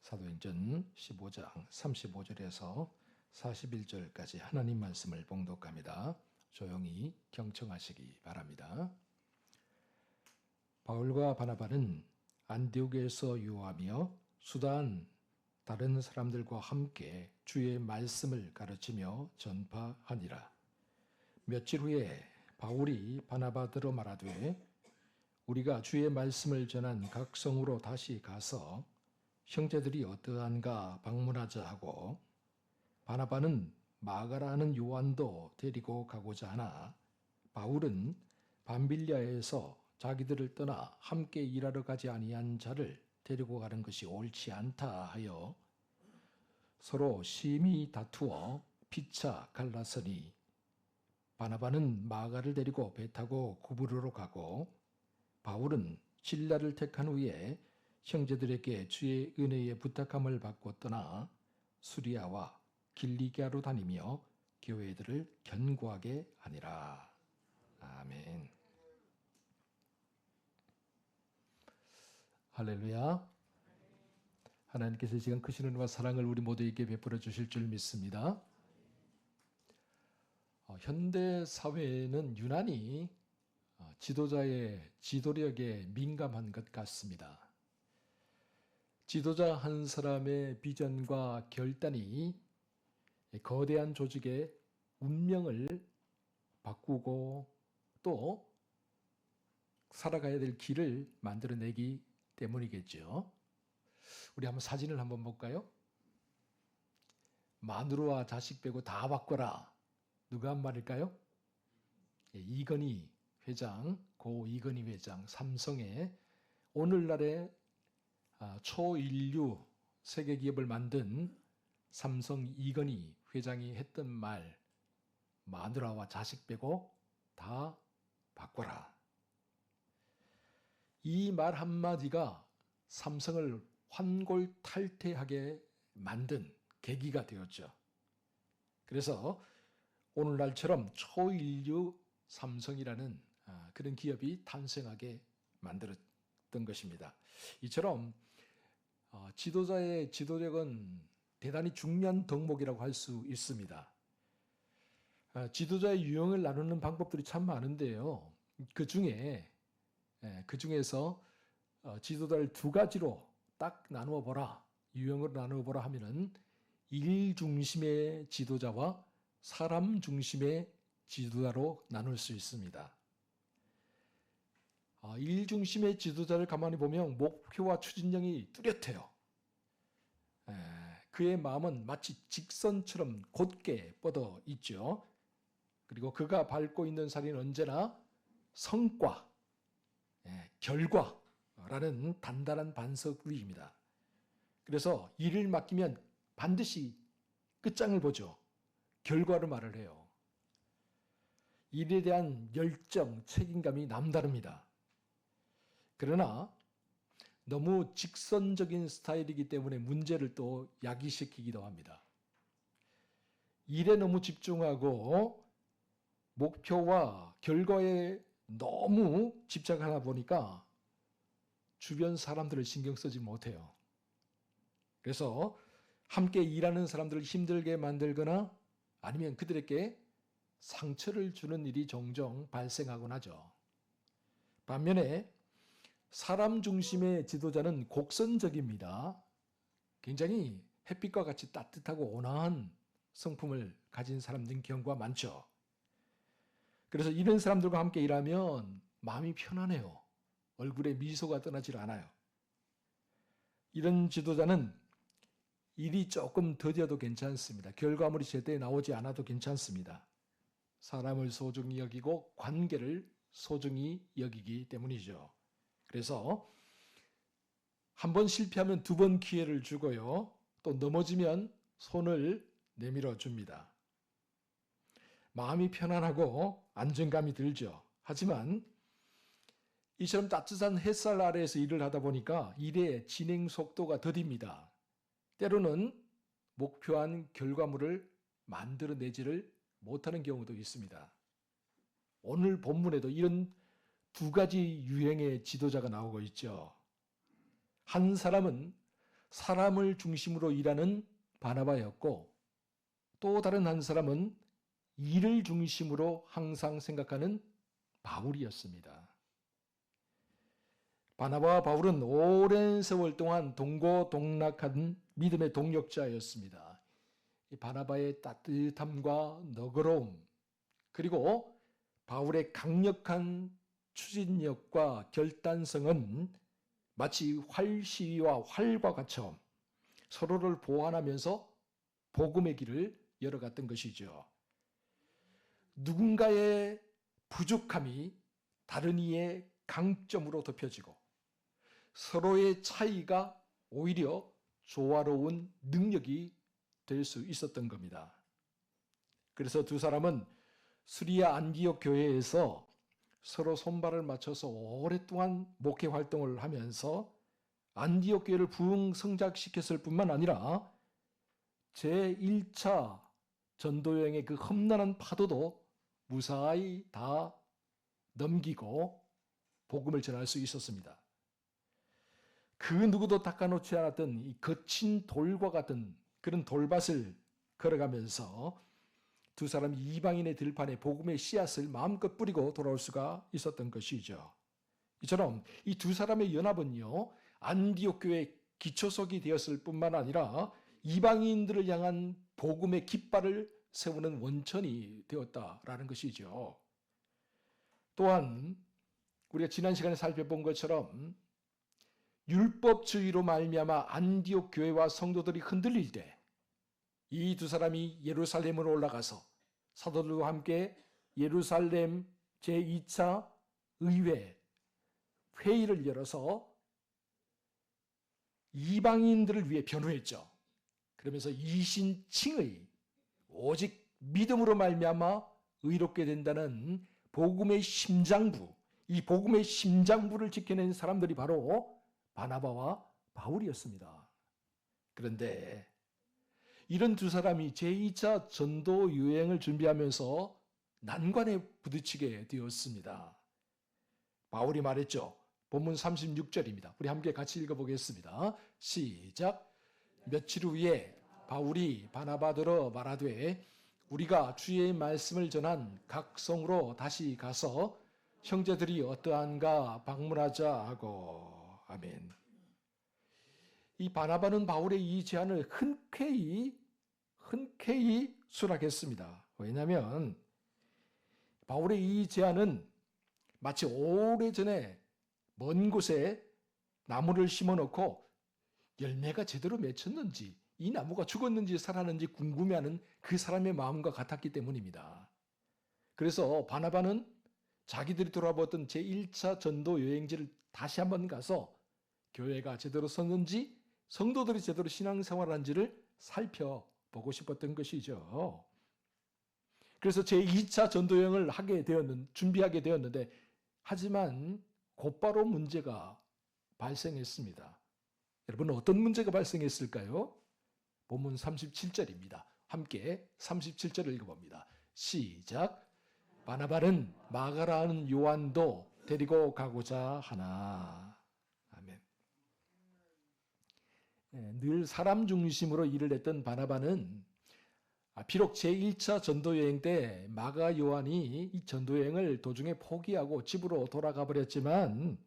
사도행전 15장 35절에서 41절까지 하나님 말씀을 봉독합니다. 조용히 경청하시기 바랍니다. 바울과 바나바는 안디옥에서 유하며 수다한 다른 사람들과 함께 주의 말씀을 가르치며 전파하니라. 며칠 후에 바울이 바나바더러 말하되 우리가 주의 말씀을 전한 각 성으로 다시 가서 형제들이 어떠한가 방문하자 하고, 바나바는 마가라 하는 요한도 데리고 가고자 하나 바울은 밤빌리아에서 자기들을 떠나 함께 일하러 가지 아니한 자를 데리고 가는 것이 옳지 않다 하여 서로 심히 다투어 피차 갈라서니, 바나바는 마가를 데리고 배 타고 구브로로 가고 바울은 실라를 택한 후에 형제들에게 주의 은혜의 부탁함을 받고 떠나 수리아와 길리기아로 다니며 교회들을 견고하게 하니라. 아멘. 할렐루야. 하나님께서 이 시간 크신 은혜와 사랑을 우리 모두에게 베풀어 주실 줄 믿습니다. 현대 사회는 유난히 지도자의 지도력에 민감한 것 같습니다. 지도자 한 사람의 비전과 결단이 거대한 조직의 운명을 바꾸고 또 살아가야 될 길을 만들어내기 때문이겠죠. 우리 한번 사진을 한번 볼까요? 마누라와 자식 빼고 다 바꿔라. 누가 한 말일까요? 이건희 회장, 고 이건희 회장, 삼성의 오늘날의 초인류 세계 기업을 만든 삼성 이건희 회장이 했던 말, 마누라와 자식 빼고 다 바꿔라. 이 말 한마디가 삼성을 환골탈태하게 만든 계기가 되었죠. 그래서 오늘날처럼 초인류 삼성이라는 그런 기업이 탄생하게 만들었던 것입니다. 이처럼 지도자의 지도력은 대단히 중요한 덕목이라고 할 수 있습니다. 지도자의 유형을 나누는 방법들이 참 많은데요. 그 중에서 지도자를 두 가지로 딱 나누어 보라, 유형으로 나누어 보라 하면은 일 중심의 지도자와 사람 중심의 지도자로 나눌 수 있습니다. 일 중심의 지도자를 가만히 보면 목표와 추진력이 뚜렷해요. 그의 마음은 마치 직선처럼 곧게 뻗어 있죠. 그리고 그가 밟고 있는 산은 언제나 성과, 결과라는 단단한 반석 위입니다. 그래서 일을 맡기면 반드시 끝장을 보죠. 결과로 말을 해요. 일에 대한 열정, 책임감이 남다릅니다. 그러나 너무 직선적인 스타일이기 때문에 문제를 또 야기시키기도 합니다. 일에 너무 집중하고 목표와 결과에 너무 집착하다 보니까 주변 사람들을 신경 쓰지 못해요. 그래서 함께 일하는 사람들을 힘들게 만들거나 아니면 그들에게 상처를 주는 일이 종종 발생하곤 하죠. 반면에 사람 중심의 지도자는 곡선적입니다. 굉장히 햇빛과 같이 따뜻하고 온화한 성품을 가진 사람들인 경우가 많죠. 그래서 이런 사람들과 함께 일하면 마음이 편안해요. 얼굴에 미소가 떠나질 않아요. 이런 지도자는 일이 조금 더뎌도 괜찮습니다. 결과물이 제때 나오지 않아도 괜찮습니다. 사람을 소중히 여기고 관계를 소중히 여기기 때문이죠. 그래서 한 번 실패하면 두 번 기회를 주고요. 또 넘어지면 손을 내밀어 줍니다. 마음이 편안하고 안정감이 들죠. 하지만 이처럼 따뜻한 햇살 아래에서 일을 하다 보니까 일의 진행 속도가 더딥니다. 때로는 목표한 결과물을 만들어내지를 못하는 경우도 있습니다. 오늘 본문에도 이런 두 가지 유형의 지도자가 나오고 있죠. 한 사람은 사람을 중심으로 일하는 바나바였고, 또 다른 한 사람은 일을 중심으로 항상 생각하는 바울이었습니다. 바나바와 바울은 오랜 세월 동안 동고동락한 믿음의 동력자였습니다. 바나바의 따뜻함과 너그러움, 그리고 바울의 강력한 추진력과 결단성은 마치 활시위와 활과 같처럼 서로를 보완하면서 복음의 길을 열어갔던 것이죠. 누군가의 부족함이 다른 이의 강점으로 덮여지고 서로의 차이가 오히려 조화로운 능력이 될 수 있었던 겁니다. 그래서 두 사람은 수리아 안디옥 교회에서 서로 손발을 맞춰서 오랫동안 목회 활동을 하면서 안디옥 교회를 부흥 성장시켰을 뿐만 아니라 제1차 전도여행의 그 험난한 파도도 무사히 다 넘기고 복음을 전할 수 있었습니다. 그 누구도 닦아놓지 않았던 이 거친 돌과 같은 그런 돌밭을 걸어가면서 두 사람이 이방인의 들판에 복음의 씨앗을 마음껏 뿌리고 돌아올 수가 있었던 것이죠. 이처럼 이 두 사람의 연합은요, 안디옥 교회의 기초석이 되었을 뿐만 아니라 이방인들을 향한 복음의 깃발을 세우는 원천이 되었다라는 것이죠. 또한 우리가 지난 시간에 살펴본 것처럼 율법주의로 말미암아 안디옥 교회와 성도들이 흔들릴 때 이 두 사람이 예루살렘으로 올라가서 사도들과 함께 예루살렘 제2차 의회 회의를 열어서 이방인들을 위해 변호했죠. 그러면서 이신칭의 오직 믿음으로 말미암아 의롭게 된다는 복음의 심장부, 이 복음의 심장부를 지켜낸 사람들이 바로 바나바와 바울이었습니다. 그런데 이런 두 사람이 제2차 전도 유행을 준비하면서 난관에 부딪히게 되었습니다. 바울이 말했죠. 본문 36절입니다. 우리 함께 같이 읽어보겠습니다. 시작. 며칠 후에 바울이 바나바더러 말하되 우리가 주의 말씀을 전한 각 성으로 다시 가서 형제들이 어떠한가 방문하자 하고. 아멘. 이 바나바는 바울의 이 제안을 흔쾌히 수락했습니다. 왜냐하면 바울의 이 제안은 마치 오래전에 먼 곳에 나무를 심어놓고 열매가 제대로 맺혔는지 이 나무가 죽었는지 살았는지 궁금해하는 그 사람의 마음과 같았기 때문입니다. 그래서 바나바는 자기들이 돌아보았던 제1차 전도 여행지를 다시 한번 가서 교회가 제대로 섰는지 성도들이 제대로 신앙생활하는지를 살펴보고 싶었던 것이죠. 그래서 제2차 전도여행을 준비하게 되었는데 하지만 곧바로 문제가 발생했습니다. 여러분 어떤 문제가 발생했을까요? 본문 37절입니다. 함께 37절을 읽어봅니다. 시작. 바나바는 마가라는 요한도 데리고 가고자 하나. 아멘. 늘 사람 중심으로 일을 했던 바나바는 비록 제1차 전도여행 때 마가 요한이 이 전도여행을 도중에 포기하고 집으로 돌아가 버렸지만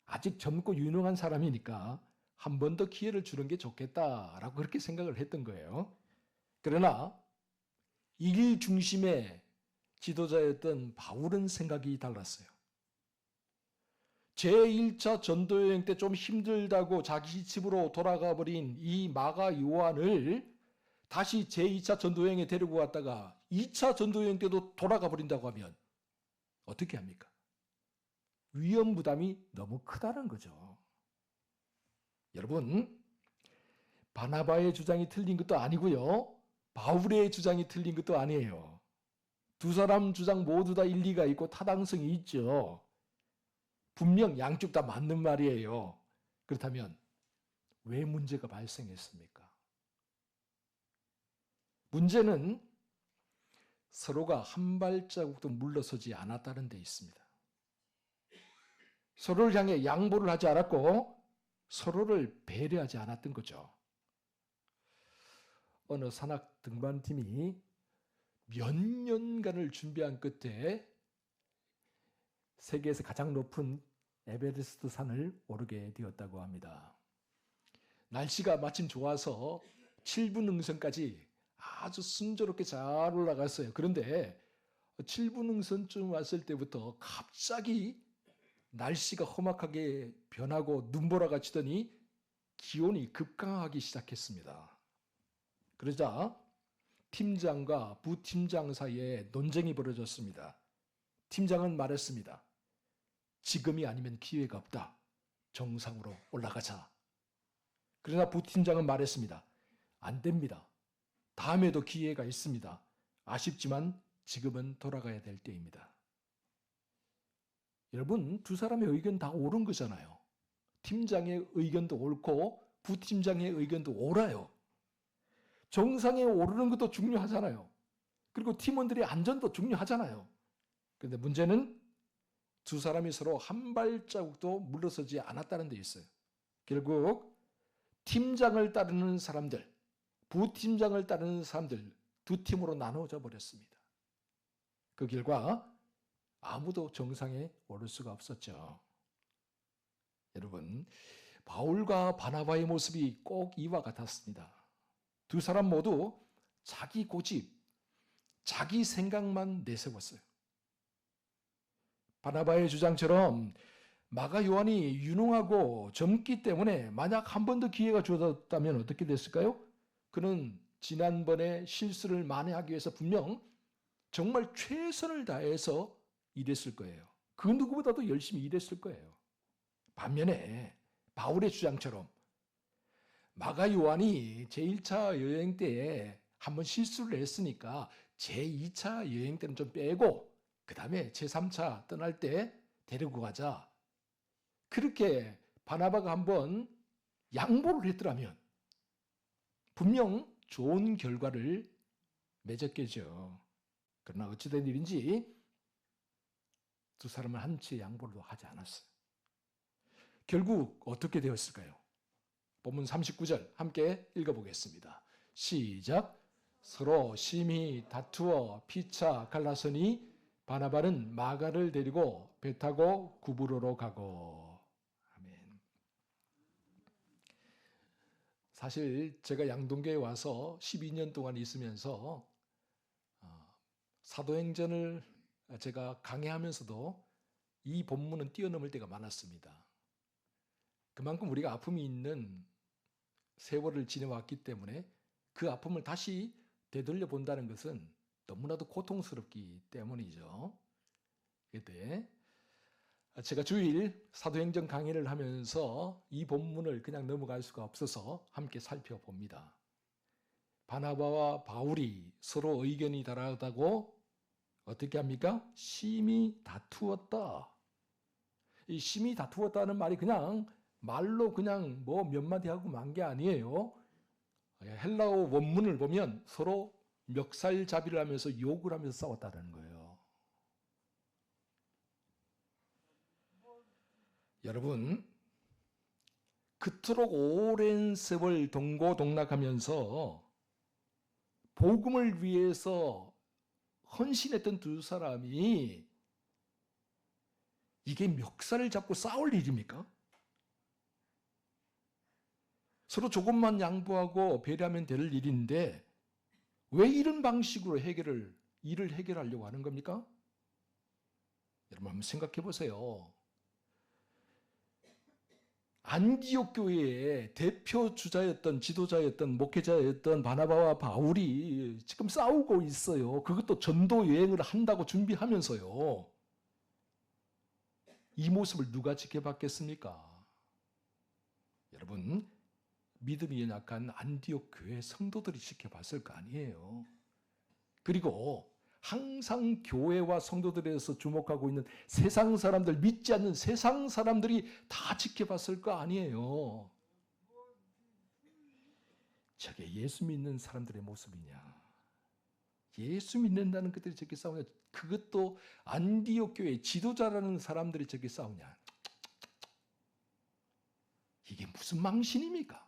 아직 젊고 유능한 사람이니까 한 번 더 기회를 주는 게 좋겠다라고 그렇게 생각을 했던 거예요. 그러나 일 중심의 지도자였던 바울은 생각이 달랐어요. 제1차 전도여행 때 좀 힘들다고 자기 집으로 돌아가 버린 이 마가 요한을 다시 제2차 전도여행에 데리고 갔다가 2차 전도여행 때도 돌아가 버린다고 하면 어떻게 합니까? 위험 부담이 너무 크다는 거죠. 여러분, 바나바의 주장이 틀린 것도 아니고요. 바울의 주장이 틀린 것도 아니에요. 두 사람 주장 모두 다 일리가 있고 타당성이 있죠. 분명 양쪽 다 맞는 말이에요. 그렇다면 왜 문제가 발생했습니까? 문제는 서로가 한 발자국도 물러서지 않았다는 데 있습니다. 서로를 향해 양보를 하지 않았고 서로를 배려하지 않았던 거죠. 어느 산악 등반팀이 몇 년간을 준비한 끝에 세계에서 가장 높은 에베레스트 산을 오르게 되었다고 합니다. 날씨가 마침 좋아서 7분 능선까지 아주 순조롭게 잘 올라갔어요. 그런데 7분 능선쯤 왔을 때부터 갑자기 날씨가 험악하게 변하고 눈보라가 치더니 기온이 급강하기 시작했습니다. 그러자 팀장과 부팀장 사이에 논쟁이 벌어졌습니다. 팀장은 말했습니다. 지금이 아니면 기회가 없다. 정상으로 올라가자. 그러나 부팀장은 말했습니다. 안 됩니다. 다음에도 기회가 있습니다. 아쉽지만 지금은 돌아가야 될 때입니다. 여러분, 두 사람의 의견 다 옳은 거잖아요. 팀장의 의견도 옳고 부팀장의 의견도 옳아요. 정상에 오르는 것도 중요하잖아요. 그리고 팀원들의 안전도 중요하잖아요. 그런데 문제는 두 사람이 서로 한 발자국도 물러서지 않았다는 데 있어요. 결국 팀장을 따르는 사람들, 부팀장을 따르는 사람들 두 팀으로 나누어져 버렸습니다. 그 결과 아무도 정상에 오를 수가 없었죠. 여러분, 바울과 바나바의 모습이 꼭 이와 같았습니다. 두 사람 모두 자기 고집, 자기 생각만 내세웠어요. 바나바의 주장처럼 마가 요한이 유능하고 젊기 때문에 만약 한 번 더 기회가 주어졌다면 어떻게 됐을까요? 그는 지난번에 실수를 만회하기 위해서 분명 정말 최선을 다해서 일했을 거예요. 그 누구보다도 열심히 일했을 거예요. 반면에 바울의 주장처럼 마가 요한이 제1차 여행 때에 한번 실수를 했으니까 제2차 여행 때는 좀 빼고 그 다음에 제3차 떠날 때 데리고 가자. 그렇게 바나바가 한번 양보를 했더라면 분명 좋은 결과를 맺었겠죠. 그러나 어찌된 일인지 두 사람은 한치의 양보를 하지 않았어요. 결국 어떻게 되었을까요? 본문 39절 함께 읽어보겠습니다. 시작. 서로 심히 다투어 피차 갈라서니 바나바는 마가를 데리고 배 타고 구브로로 가고. 아멘. 사실 제가 양동교에 와서 12년 동안 있으면서 사도행전을 제가 강해하면서도 이 본문은 뛰어넘을 때가 많았습니다. 그만큼 우리가 아픔이 있는 세월을 지내왔기 때문에 그 아픔을 다시 되돌려 본다는 것은 너무나도 고통스럽기 때문이죠. 그때 제가 주일 사도행전 강의를 하면서 이 본문을 그냥 넘어갈 수가 없어서 함께 살펴봅니다. 바나바와 바울이 서로 의견이 다르다고 어떻게 합니까? 심히 다투었다. 이 심히 다투었다는 말이 그냥 말로 그냥 뭐 몇 마디 하고 만 게 아니에요. 헬라어 원문을 보면 서로 멱살잡이를 하면서 욕을 하면서 싸웠다는 거예요. 여러분, 그토록 오랜 세월 동고동락하면서 복음을 위해서 헌신했던 두 사람이 이게 멱살을 잡고 싸울 일입니까? 서로 조금만 양보하고 배려하면 될 일인데 왜 이런 방식으로 일을 해결하려고 하는 겁니까? 여러분 한번 생각해 보세요. 안디옥 교회의 대표 주자였던 지도자였던 목회자였던 바나바와 바울이 지금 싸우고 있어요. 그것도 전도 여행을 한다고 준비하면서요. 이 모습을 누가 지켜봤겠습니까? 여러분, 믿음이 연약한 안디옥 교회 성도들이 지켜봤을 거 아니에요. 그리고 항상 교회와 성도들에서 주목하고 있는 세상 사람들, 믿지 않는 세상 사람들이 다 지켜봤을 거 아니에요. 저게 예수 믿는 사람들의 모습이냐? 예수 믿는다는 것들이 저렇게 싸우냐? 그것도 안디옥 교회 지도자라는 사람들이 저렇게 싸우냐? 이게 무슨 망신입니까?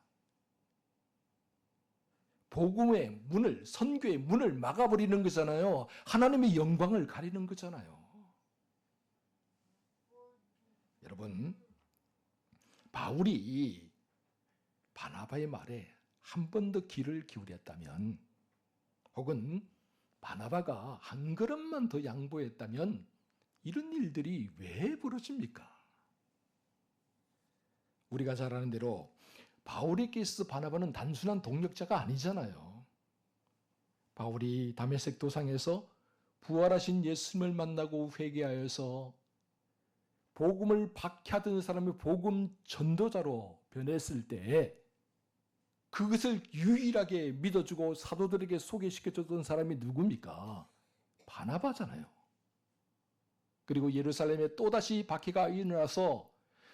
복음의 문을, 선교의 문을 막아버리는 거잖아요. 하나님의 영광을 가리는 거잖아요. 여러분, 바울이 바나바의 말에 한 번 더 귀를 기울였다면, 혹은 바나바가 한 걸음만 더 양보했다면 이런 일들이 왜 벌어집니까? 우리가 잘 아는 대로 바울에게 있어서 바나바는 단순한 동력자가 아니잖아요. 바울이 다메섹 도상에서 부활하신 예수님을 만나고 회개하여서 복음을 박해하던 사람의 복음 전도자로 변했을 때 그것을 유일하게 믿어주고 사도들에게 소개시켜줬던 사람이 누굽니까? 바나바잖아요. 그리고 예루살렘에 또다시 박해가 일어나서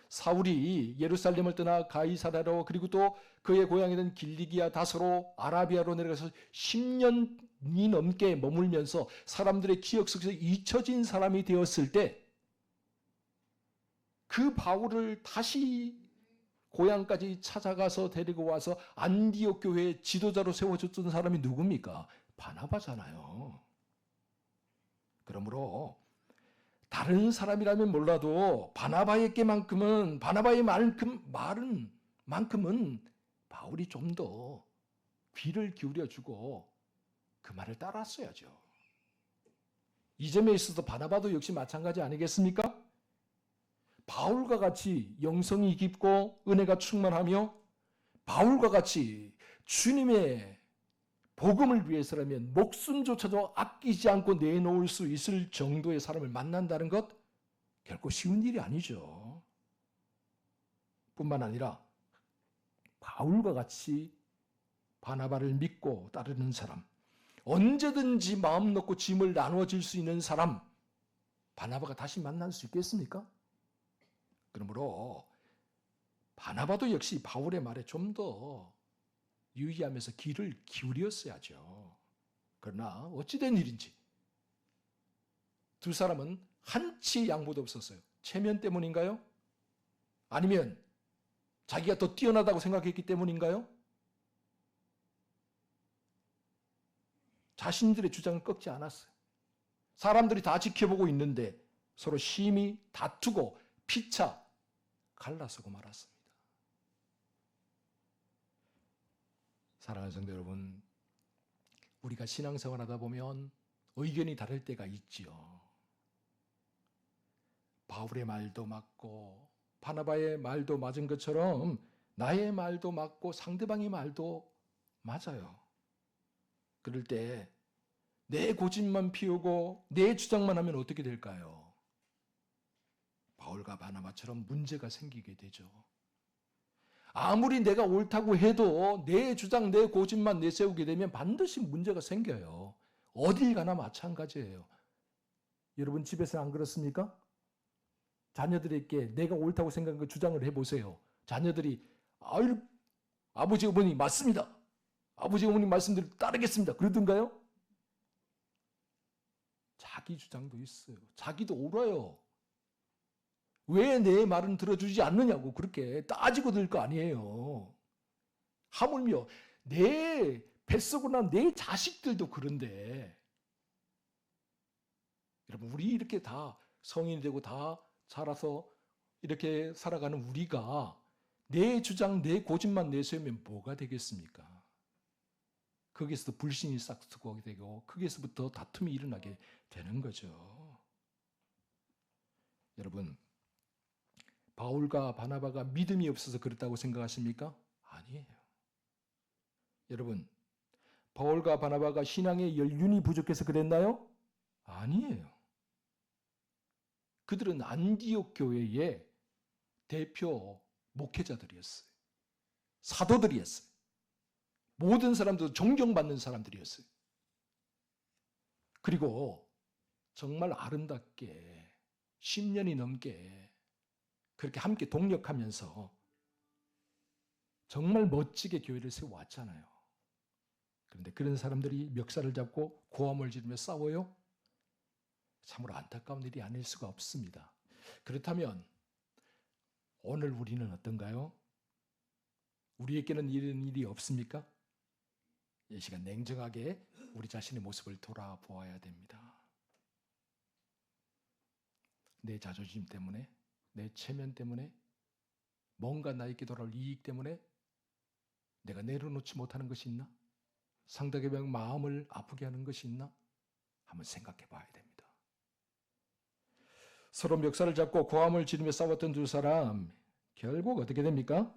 사울이 예루살렘을 떠나 가이사랴로, 그리고 또 그의 고향이던 길리기아 다소로, 아라비아로 내려가서 10년이 넘게 머물면서 사람들의 기억 속에서 잊혀진 사람이 되었을 때 그 바울을 다시 고향까지 찾아가서 데리고 와서 안디옥 교회의 지도자로 세워줬던 사람이 누굽니까? 바나바잖아요. 그러므로 다른 사람이라면 몰라도 바나바에게만큼은, 바나바의 말은만큼은 바울이 좀 더 귀를 기울여주고 그 말을 따랐어야죠. 이 점에 있어서 바나바도 역시 마찬가지 아니겠습니까? 바울과 같이 영성이 깊고 은혜가 충만하며 바울과 같이 주님의 복음을 위해서라면 목숨조차도 아끼지 않고 내놓을 수 있을 정도의 사람을 만난다는 것 결코 쉬운 일이 아니죠. 뿐만 아니라 바울과 같이 바나바를 믿고 따르는 사람, 언제든지 마음 놓고 짐을 나누어질 수 있는 사람, 바나바가 다시 만날 수 있겠습니까? 그러므로 바나바도 역시 바울의 말에 좀 더 유의하면서 귀를 기울였어야죠. 그러나 어찌된 일인지 두 사람은 한치의 양보도 없었어요. 체면 때문인가요? 아니면 자기가 더 뛰어나다고 생각했기 때문인가요? 자신들의 주장을 꺾지 않았어요. 사람들이 다 지켜보고 있는데 서로 심히 다투고 피차 갈라서고 말았습니다. 사랑하는 성도 여러분, 우리가 신앙생활 하다 보면 의견이 다를 때가 있지요. 바울의 말도 맞고 바나바의 말도 맞은 것처럼 나의 말도 맞고 상대방의 말도 맞아요. 그럴 때 내 고집만 피우고 내 주장만 하면 어떻게 될까요? 바울과 바나바처럼 문제가 생기게 되죠. 아무리 내가 옳다고 해도 내 주장, 내 고집만 내세우게 되면 반드시 문제가 생겨요. 어딜 가나 마찬가지예요. 여러분 집에서 안 그렇습니까? 자녀들에게 내가 옳다고 생각한 그 주장을 해보세요. 자녀들이 아유, 아버지 어머니 맞습니다. 아버지 어머니 말씀대로 따르겠습니다. 그러던가요? 자기 주장도 있어요. 자기도 옳아요. 왜 내 말은 들어주지 않느냐고 그렇게 따지고 들 거 아니에요. 하물며 내 뱃속으로 난 내 자식들도 그런데, 여러분 우리 이렇게 다 성인이 되고 다 자라서 이렇게 살아가는 우리가 내 주장, 내 고집만 내세우면 뭐가 되겠습니까? 거기에서도 불신이 싹트고 되고 거기에서부터 다툼이 일어나게 되는 거죠. 여러분, 바울과 바나바가 믿음이 없어서 그렇다고 생각하십니까? 아니에요. 여러분, 바울과 바나바가 신앙의 연륜이 부족해서 그랬나요? 아니에요. 그들은 안디옥 교회의 대표 목회자들이었어요. 사도들이었어요. 모든 사람들도 존경받는 사람들이었어요. 그리고 정말 아름답게 10년이 넘게 그렇게 함께 동력하면서 정말 멋지게 교회를 세워왔잖아요. 그런데 그런 사람들이 멱살을 잡고 고함을 지르며 싸워요? 참으로 안타까운 일이 아닐 수가 없습니다. 그렇다면 오늘 우리는 어떤가요? 우리에게는 이런 일이 없습니까? 이 시간 냉정하게 우리 자신의 모습을 돌아보아야 됩니다. 내 자존심 때문에, 내 체면 때문에, 뭔가 나에게 돌아올 이익 때문에 내가 내려놓지 못하는 것이 있나? 상대방의 마음을 아프게 하는 것이 있나? 한번 생각해 봐야 됩니다. 서로 멱살을 잡고 고함을 지르며 싸웠던 두 사람, 결국 어떻게 됩니까?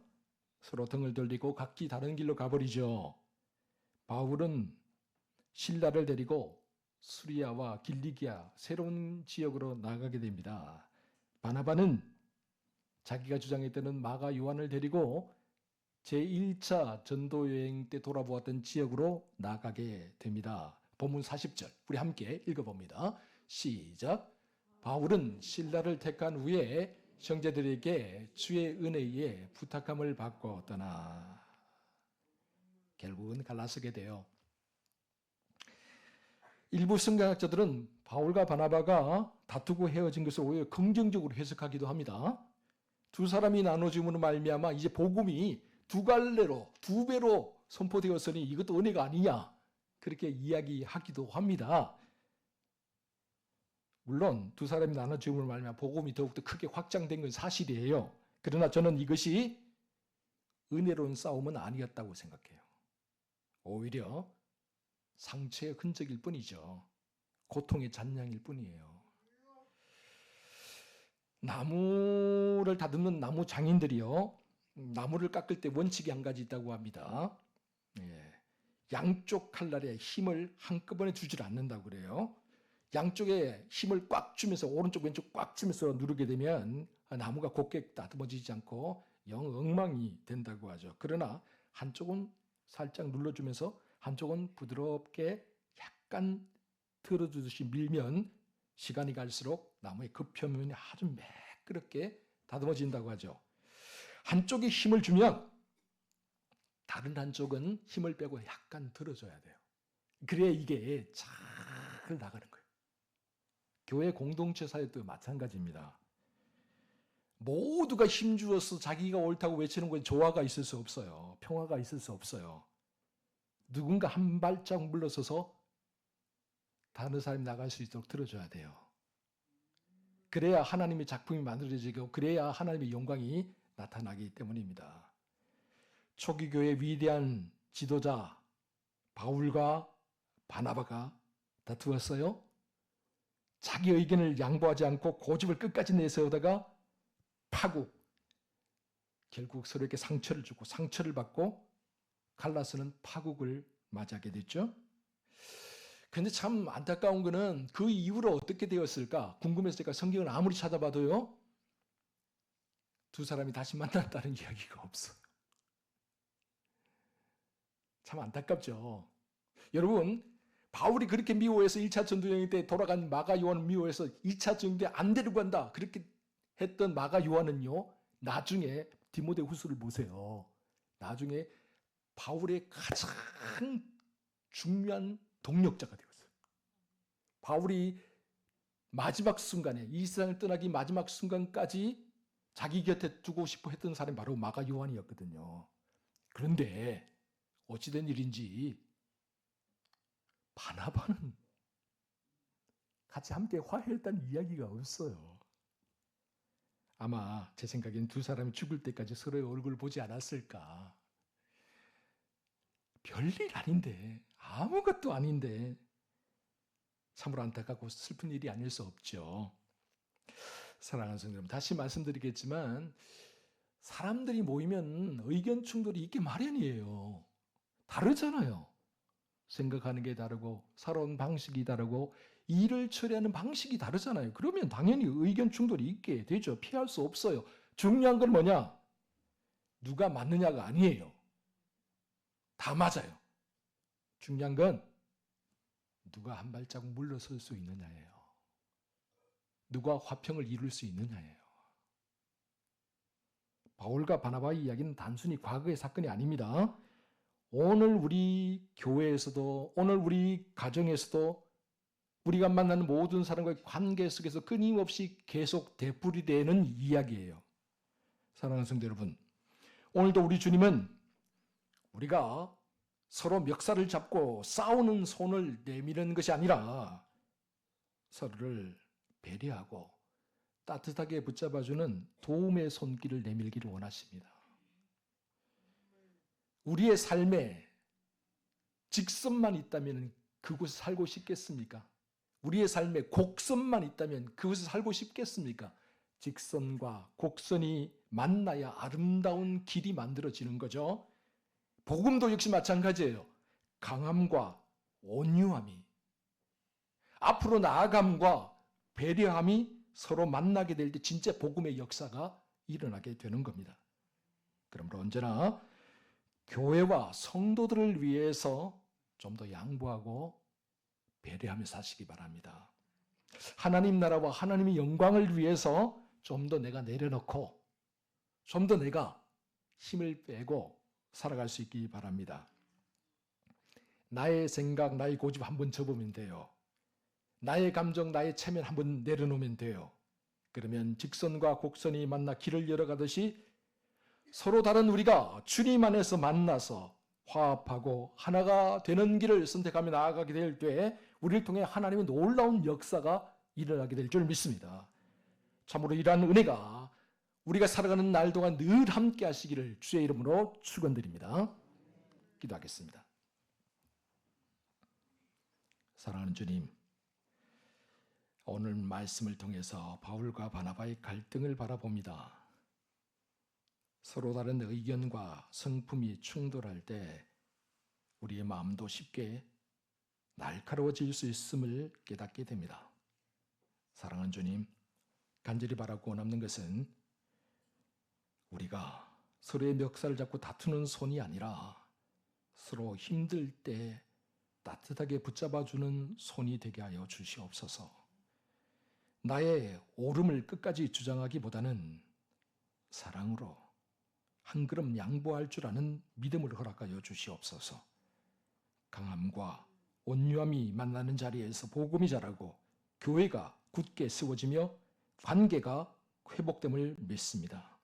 서로 등을 돌리고 각기 다른 길로 가버리죠. 바울은 실라를 데리고 수리아와 길리기아 새로운 지역으로 나가게 됩니다. 바나바는 자기가 주장했던 마가 요한을 데리고 제1차 전도 여행 때 돌아보았던 지역으로 나가게 됩니다. 본문 40절 우리 함께 읽어봅니다. 시작. 바울은 실라를 택한 후에 형제들에게 주의 은혜에 부탁함을 받고 떠나 결국은 갈라서게 돼요. 일부 성경학자들은 바울과 바나바가 다투고 헤어진 것을 오히려 긍정적으로 해석하기도 합니다. 두 사람이 나눠줌으로 말미암아 이제 복음이 두 갈래로, 두 배로 선포되었으니 이것도 은혜가 아니냐 그렇게 이야기하기도 합니다. 물론 두 사람이 나눠줌으로 말미암아 복음이 더욱더 크게 확장된 건 사실이에요. 그러나 저는 이것이 은혜로운 싸움은 아니었다고 생각해요. 오히려 상처의 흔적일 뿐이죠. 고통의 잔량일 뿐이에요. 나무를 다듬는 나무 장인들이요. 나무를 깎을 때 원칙이 한 가지 있다고 합니다. 양쪽 칼날에 힘을 한꺼번에 주질 않는다고 그래요. 양쪽에 힘을 꽉 주면서 오른쪽 왼쪽 꽉 주면서 누르게 되면 나무가 곱게 다듬어지지 않고 영 엉망이 된다고 하죠. 그러나 한쪽은 살짝 눌러주면서 한쪽은 부드럽게 약간 틀어주듯이 밀면 시간이 갈수록 나무의 겉표면이 아주 매끄럽게 다듬어진다고 하죠. 한쪽에 힘을 주면 다른 한쪽은 힘을 빼고 약간 들어줘야 돼요. 그래야 이게 잘 나가는 거예요. 교회 공동체 사회도 마찬가지입니다. 모두가 힘주어서 자기가 옳다고 외치는 것에 조화가 있을 수 없어요. 평화가 있을 수 없어요. 누군가 한 발짝 물러서서 다른 사람이 나갈 수 있도록 들어줘야 돼요. 그래야 하나님의 작품이 만들어지고 그래야 하나님의 영광이 나타나기 때문입니다. 초기 교회의 위대한 지도자 바울과 바나바가 다투었어요. 자기 의견을 양보하지 않고 고집을 끝까지 내세우다가 파국, 결국 서로에게 상처를 주고 상처를 받고 갈라서는 파국을 맞이하게 됐죠. 그런데 참 안타까운 거는 그 이후로 어떻게 되었을까 궁금해서 제가 성경을 아무리 찾아봐도요. 두 사람이 다시 만났다는 이야기가 없어요. 참 안타깝죠. 여러분 바울이 그렇게 미워해서 1차 전도여행 때 돌아간 마가 요한을 미워해서 2차 전도에 안 데리고 간다 그렇게 했던 마가 요한은요. 나중에 디모데 후서를 보세요. 나중에 바울의 가장 중요한 동력자가 되었어요. 바울이 마지막 순간에 이 세상을 떠나기 마지막 순간까지 자기 곁에 두고 싶어 했던 사람이 바로 마가 요한이었거든요. 그런데 어찌된 일인지 바나바는 같이 함께 화해했다는 이야기가 없어요. 아마 제 생각엔 두 사람이 죽을 때까지 서로의 얼굴을 보지 않았을까. 별일 아닌데 아무것도 아닌데 참으로 안타깝고 슬픈 일이 아닐 수 없죠. 사랑하는 성도 여러분 다시 말씀드리겠지만 사람들이 모이면 의견 충돌이 있기 마련이에요. 다르잖아요. 생각하는 게 다르고 살아온 방식이 다르고 일을 처리하는 방식이 다르잖아요. 그러면 당연히 의견 충돌이 있게 되죠. 피할 수 없어요. 중요한 건 뭐냐? 누가 맞느냐가 아니에요. 다 맞아요. 중요한 건 누가 한 발자국 물러설 수 있느냐예요. 누가 화평을 이룰 수 있느냐예요. 바울과 바나바의 이야기는 단순히 과거의 사건이 아닙니다. 오늘 우리 교회에서도 오늘 우리 가정에서도 우리가 만나는 모든 사람과의 관계 속에서 끊임없이 계속 되풀이되는 이야기예요. 사랑하는 성도 여러분, 오늘도 우리 주님은 우리가 서로 멱살을 잡고 싸우는 손을 내미는 것이 아니라 서로를 배려하고 따뜻하게 붙잡아주는 도움의 손길을 내밀기를 원하십니다. 우리의 삶에 직선만 있다면 그곳에 살고 싶겠습니까? 우리의 삶에 곡선만 있다면 그곳에 살고 싶겠습니까? 직선과 곡선이 만나야 아름다운 길이 만들어지는 거죠. 복음도 역시 마찬가지예요. 강함과 온유함이, 앞으로 나아감과 배려함이 서로 만나게 될 때 진짜 복음의 역사가 일어나게 되는 겁니다. 그러므로 언제나 교회와 성도들을 위해서 좀 더 양보하고 배려하며 사시기 바랍니다. 하나님 나라와 하나님의 영광을 위해서 좀 더 내가 내려놓고 좀 더 내가 힘을 빼고 살아갈 수 있기 바랍니다. 나의 생각, 나의 고집 한번 접으면 돼요. 나의 감정, 나의 체면 한번 내려놓으면 돼요. 그러면 직선과 곡선이 만나 길을 열어가듯이 서로 다른 우리가 주님 안에서 만나서 화합하고 하나가 되는 길을 선택하며 나아가게 될 때 우리를 통해 하나님의 놀라운 역사가 일어나게 될 줄 믿습니다. 참으로 이러한 은혜가 우리가 살아가는 날 동안 늘 함께 하시기를 주의 이름으로 축원드립니다. 기도하겠습니다. 사랑하는 주님, 오늘 말씀을 통해서 바울과 바나바의 갈등을 바라봅니다. 서로 다른 의견과 성품이 충돌할 때 우리의 마음도 쉽게 날카로워질 수 있음을 깨닫게 됩니다. 사랑하는 주님, 간절히 바라고 원하는 것은 우리가 서로의 멱살을 잡고 다투는 손이 아니라 서로 힘들 때 따뜻하게 붙잡아주는 손이 되게 하여 주시옵소서. 나의 옳음을 끝까지 주장하기보다는 사랑으로 한 걸음 양보할 줄 아는 믿음을 허락하여 주시옵소서. 강함과 온유함이 만나는 자리에서 복음이 자라고 교회가 굳게 세워지며 관계가 회복됨을 믿습니다.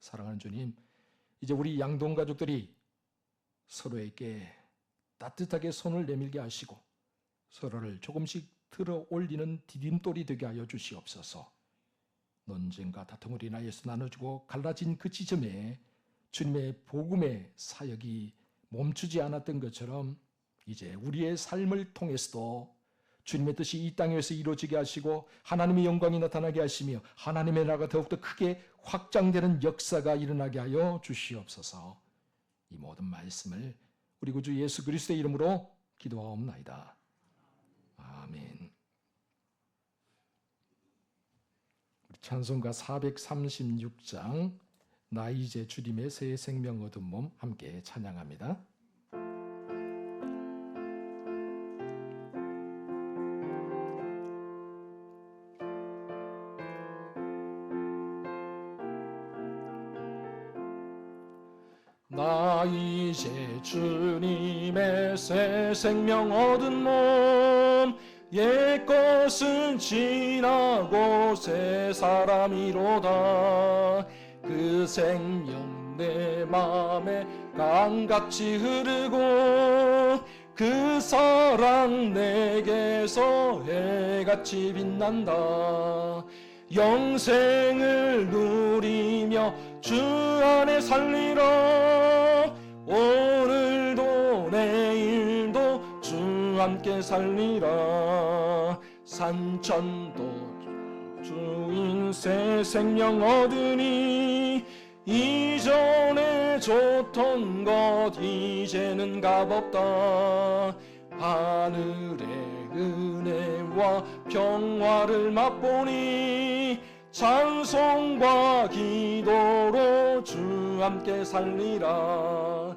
사랑하는 주님, 이제 우리 양동 가족들이 서로에게 따뜻하게 손을 내밀게 하시고 서로를 조금씩 들어 올리는 디딤돌이 되게 하여 주시옵소서. 논쟁과 다툼을 인하여서 나눠주고 갈라진 그 지점에 주님의 복음의 사역이 멈추지 않았던 것처럼 이제 우리의 삶을 통해서도 주님의 뜻이 이 땅에서 이루어지게 하시고 하나님의 영광이 나타나게 하시며 하나님의 나라가 더욱더 크게 확장되는 역사가 일어나게 하여 주시옵소서. 이 모든 말씀을 우리 구주 예수 그리스도의 이름으로 기도하옵나이다. 아멘. 찬송가 436장 나 이제 주님의 새 생명 얻은 몸 함께 찬양합니다. 나 이제 주님의 새 생명 얻은 몸 옛것은 지나고 새 사람이로다. 그 생명 내 맘에 강같이 흐르고 그 사랑 내게서 해같이 빛난다. 영생을 누리며 주 안에 살리라. 오늘도 내일도 주 함께 살리라. 산천도 주인 새 생명 얻으니 이전에 좋던 것 이제는 값없다. 하늘의 은혜와 평화를 맛보니 찬송과 기도로 주 함께 살리라.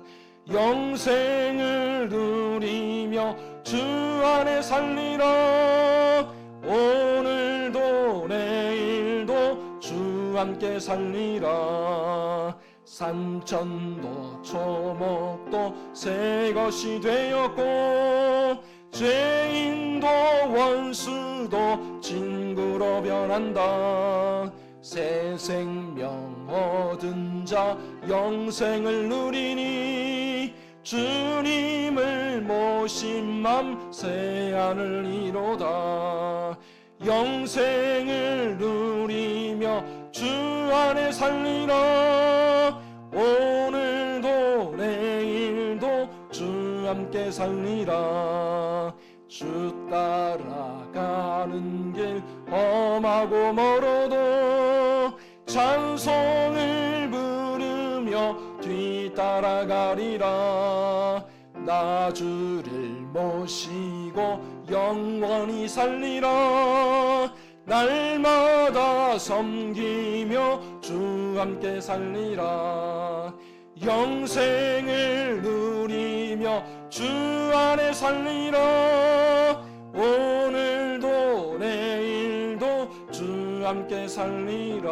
영생을 누리며 주 안에 살리라. 오늘도 내일도 주 함께 살리라. 산천도 초목도 새 것이 되었고 죄인도 원수도 친구로 변한다. 새 생명 얻은 자 영생을 누리니 주님을 모신 맘 새하늘 이로다. 영생을 누리며 주 안에 살리라. 오늘도 내일도 주 함께 살리라. 주 따라가는 길 험하고 멀어도 찬송을 부르며 뒤따라가리라. 나 주를 모시고 영원히 살리라. 날마다 섬기며 주 함께 살리라. 영생을 누리며 주 안에 살리라. 오늘도 내일도 주 함께 살리라.